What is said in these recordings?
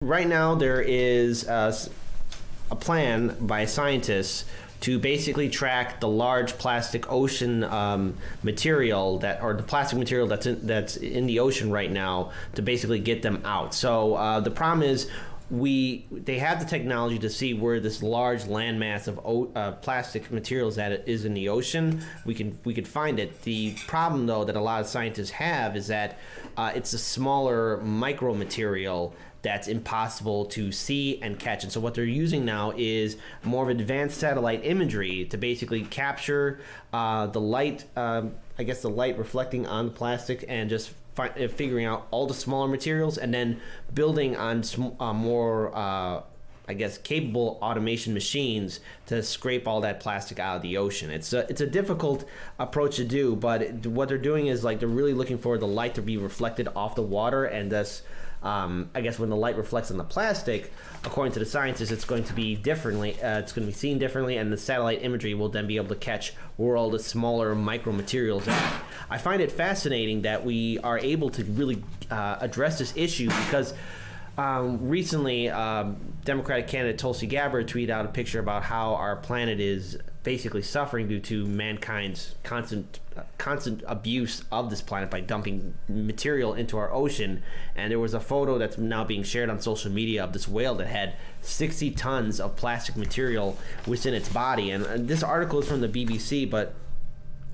right now there is a plan by scientists to basically track the large plastic ocean material or the plastic material that's in the ocean right now, to basically get them out. So the problem is they have the technology to see where this large landmass of plastic materials that is in the ocean. We could find it. The problem, though, that a lot of scientists have is that it's a smaller micro material that's impossible to see and catch. And so what they're using now is more of advanced satellite imagery to basically capture the light, I guess the light reflecting on the plastic, and just figuring out all the smaller materials, and then building on more, I guess, capable automation machines to scrape all that plastic out of the ocean. It's a difficult approach to do, but what they're doing is, like, they're really looking for the light to be reflected off the water, and thus I guess when the light reflects on the plastic, according to the scientists, it's going to be differently. It's going to be seen differently, and the satellite imagery will then be able to catch where all the smaller micro materials are. I find it fascinating that we are able to really address this issue, because recently Democratic candidate Tulsi Gabbard tweeted out a picture about how our planet is basically suffering due to mankind's constant abuse of this planet by dumping material into our ocean. And there was a photo that's now being shared on social media of this whale that had 60 tons of plastic material within its body. And this article is from the BBC, but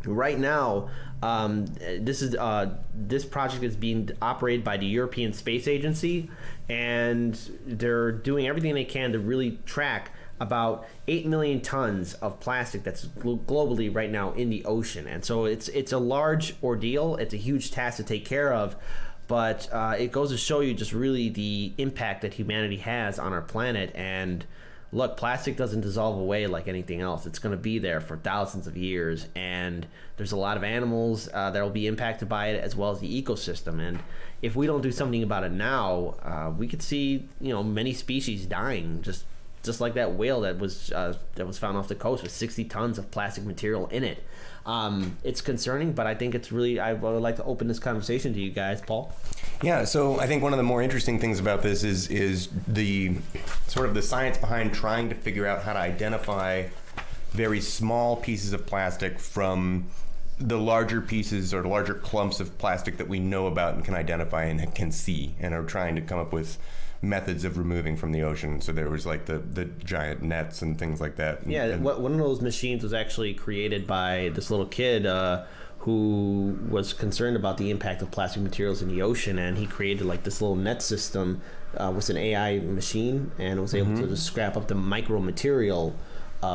right now this project is being operated by the European Space Agency, and they're doing everything they can to really track about 8 million tons of plastic that's globally right now in the ocean. And so it's a large ordeal. It's a huge task to take care of, but it goes to show you just really the impact that humanity has on our planet. And look, plastic doesn't dissolve away like anything else. It's going to be there for thousands of years, and there's a lot of animals that will be impacted by it, as well as the ecosystem. And if we don't do something about it now, we could see, many species dying, just like that whale that was found off the coast with 60 tons of plastic material in it. It's concerning, but I think it's really, I would like to open this conversation to you guys. Paul? Yeah, so I think one of the more interesting things about this is the sort of the science behind trying to figure out how to identify very small pieces of plastic from the larger pieces or larger clumps of plastic that we know about and can identify and can see, and are trying to come up with methods of removing from the ocean. So there was like the giant nets and things like that. One of those machines was actually created by this little kid who was concerned about the impact of plastic materials in the ocean, and he created like this little net system with an AI machine, and was able to just scrap up the micro material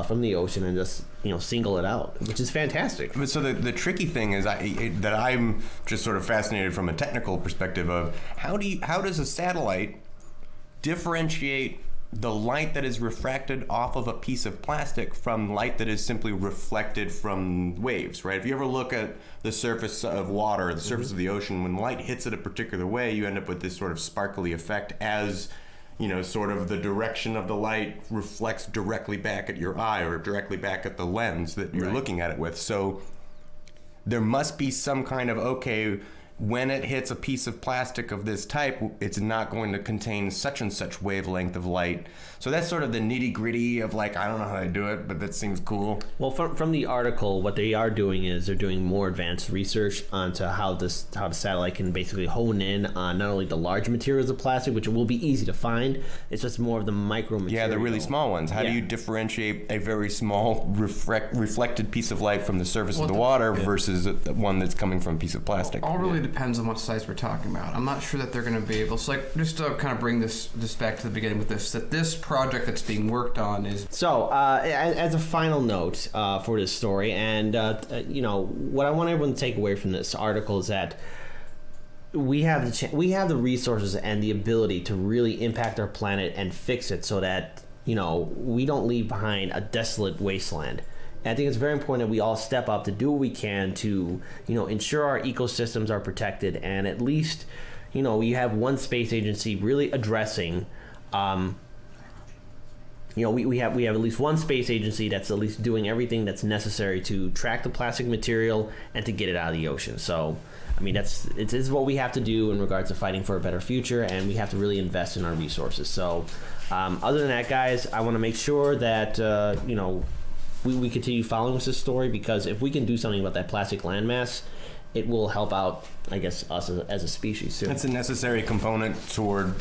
from the ocean and just single it out, which is fantastic. But so the tricky thing is that I'm just sort of fascinated from a technical perspective of how does a satellite differentiate the light that is refracted off of a piece of plastic from light that is simply reflected from waves, right? If you ever look at the surface of water, the surface of the ocean, when light hits it a particular way, you end up with this sort of sparkly effect as, sort of the direction of the light reflects directly back at your eye or directly back at the lens that you're looking at it with. So there must be some kind of, when it hits a piece of plastic of this type, it's not going to contain such and such wavelength of light. So that's sort of the nitty-gritty of, like, I don't know how to do it, but that seems cool. Well, from the article, what they are doing is they're doing more advanced research onto how the satellite can basically hone in on not only the large materials of plastic, which will be easy to find, it's just more of the micro material. Yeah, the really small ones. How do you differentiate a very small reflected piece of light from the surface of the water versus one that's coming from a piece of plastic? All really depends on what size we're talking about. I'm not sure that they're going to be able. So, like, just to kind of bring this back to the beginning with this project that's being worked on is. So, as a final note for this story, and what I want everyone to take away from this article is that we have the resources and the ability to really impact our planet and fix it so that we don't leave behind a desolate wasteland. And I think it's very important that we all step up to do what we can to, ensure our ecosystems are protected, and at least, we have one space agency really addressing, we have at least one space agency that's at least doing everything that's necessary to track the plastic material and to get it out of the ocean. So I mean, it's what we have to do in regards to fighting for a better future, and we have to really invest in our resources. So, other than that, guys, I want to make sure that we continue following this story, because if we can do something about that plastic landmass, it will help out, I guess, us as a species too. It's a necessary component toward,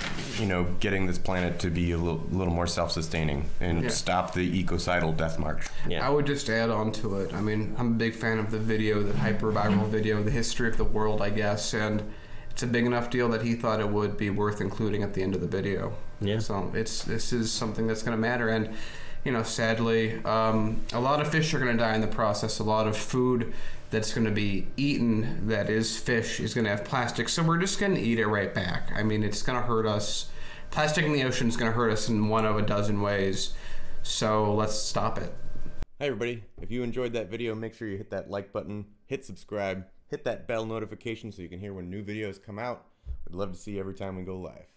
getting this planet to be a little more self-sustaining and stop the ecocidal death march. Yeah. I would just add on to it. I mean, I'm a big fan of the video, the hyperviral video, the history of the world, I guess, and it's a big enough deal that he thought it would be worth including at the end of the video. Yeah. So this is something that's going to matter, and sadly, a lot of fish are going to die in the process. A lot of food that's going to be eaten that is fish is going to have plastic, so we're just going to eat it right back. I mean, it's going to hurt us. Plastic in the ocean is going to hurt us in one of a dozen ways, so let's stop it. Hey everybody, if you enjoyed that video, make sure you hit that like button, hit subscribe, hit that bell notification so you can hear when new videos come out. We'd love to see you every time we go live.